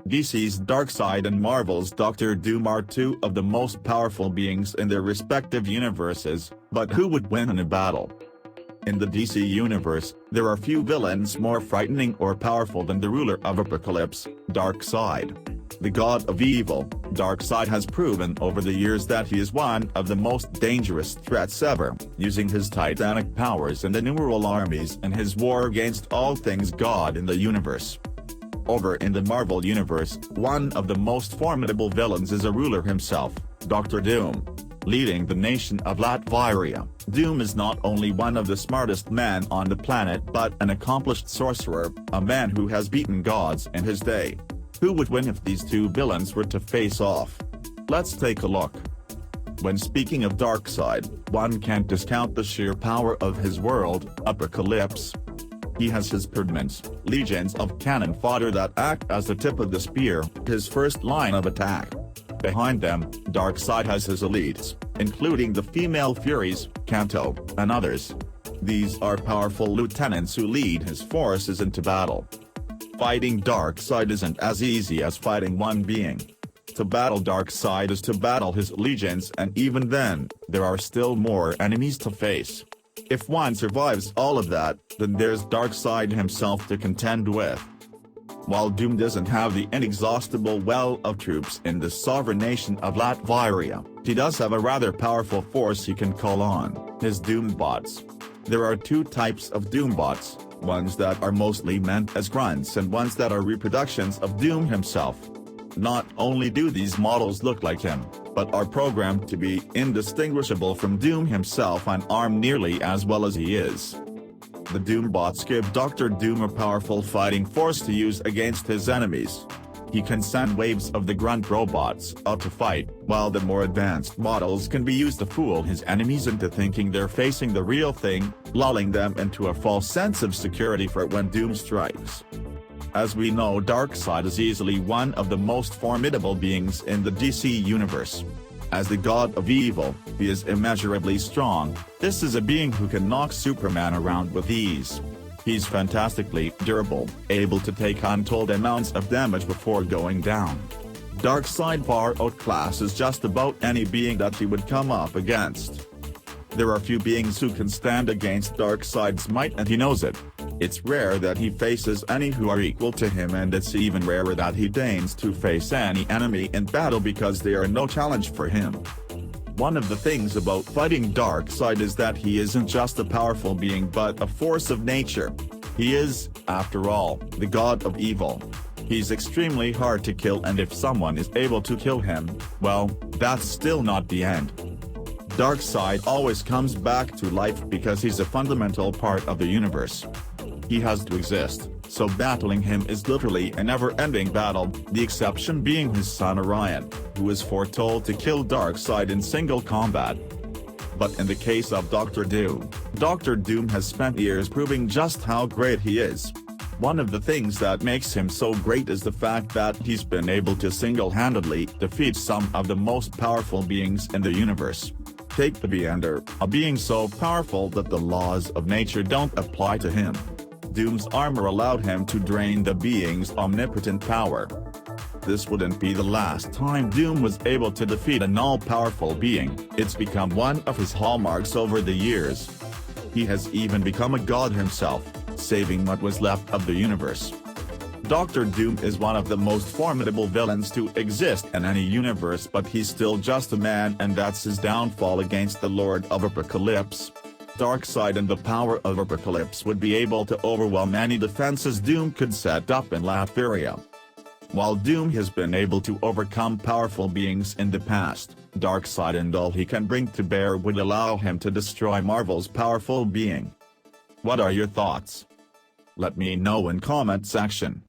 DC's Darkseid and Marvel's Doctor Doom are two of the most powerful beings in their respective universes, but who would win in a battle? In the DC universe, there are few villains more frightening or powerful than the ruler of Apocalypse, Darkseid. The god of evil, Darkseid has proven over the years that he is one of the most dangerous threats ever, using his titanic powers and innumerable armies in his war against all things God in the universe. Over in the Marvel universe, one of the most formidable villains is a ruler himself, Dr. Doom. Leading the nation of Latveria, Doom is not only one of the smartest men on the planet but an accomplished sorcerer, a man who has beaten gods in his day. Who would win if these two villains were to face off? Let's take a look. When speaking of Darkseid, one can't discount the sheer power of his world, Apocalypse. He has his pyramids, legions of cannon fodder that act as the tip of the spear, his first line of attack. Behind them, Darkseid has his elites, including the female Furies, Kanto, and others. These are powerful lieutenants who lead his forces into battle. Fighting Darkseid isn't as easy as fighting one being. To battle Darkseid is to battle his legions, and even then, there are still more enemies to face. If one survives all of that, then there's Darkseid himself to contend with. While Doom doesn't have the inexhaustible well of troops in the sovereign nation of Latveria, he does have a rather powerful force he can call on, his Doombots. There are two types of Doombots, ones that are mostly meant as grunts and ones that are reproductions of Doom himself. Not only do these models look like him, but are programmed to be indistinguishable from Doom himself and armed nearly as well as he is. The Doombots give Dr. Doom a powerful fighting force to use against his enemies. He can send waves of the grunt robots out to fight, while the more advanced models can be used to fool his enemies into thinking they're facing the real thing, lulling them into a false sense of security for when Doom strikes. As we know, Darkseid is easily one of the most formidable beings in the DC universe. As the god of evil, he is immeasurably strong. This is a being who can knock Superman around with ease. He's fantastically durable, able to take untold amounts of damage before going down. Darkseid far outclasses just about any being that he would come up against. There are few beings who can stand against Darkseid's might, and he knows it. It's rare that he faces any who are equal to him, and it's even rarer that he deigns to face any enemy in battle because they are no challenge for him. One of the things about fighting Darkseid is that he isn't just a powerful being but a force of nature. He is, after all, the god of evil. He's extremely hard to kill, and if someone is able to kill him, well, that's still not the end. Darkseid always comes back to life because he's a fundamental part of the universe. He has to exist, so battling him is literally a never-ending battle, the exception being his son Orion, who is foretold to kill Darkseid in single combat. But in the case of Dr. Doom has spent years proving just how great he is. One of the things that makes him so great is the fact that he's been able to single-handedly defeat some of the most powerful beings in the universe. Take the Beyonder, a being so powerful that the laws of nature don't apply to him. Doom's armor allowed him to drain the being's omnipotent power. This wouldn't be the last time Doom was able to defeat an all-powerful being. It's become one of his hallmarks over the years. He has even become a god himself, saving what was left of the universe. Dr. Doom is one of the most formidable villains to exist in any universe, but he's still just a man, and that's his downfall against the Lord of Apocalypse. Darkseid and the power of Apocalypse would be able to overwhelm any defenses Doom could set up in Latveria. While Doom has been able to overcome powerful beings in the past, Darkseid and all he can bring to bear would allow him to destroy Marvel's powerful being. What are your thoughts? Let me know in comment section.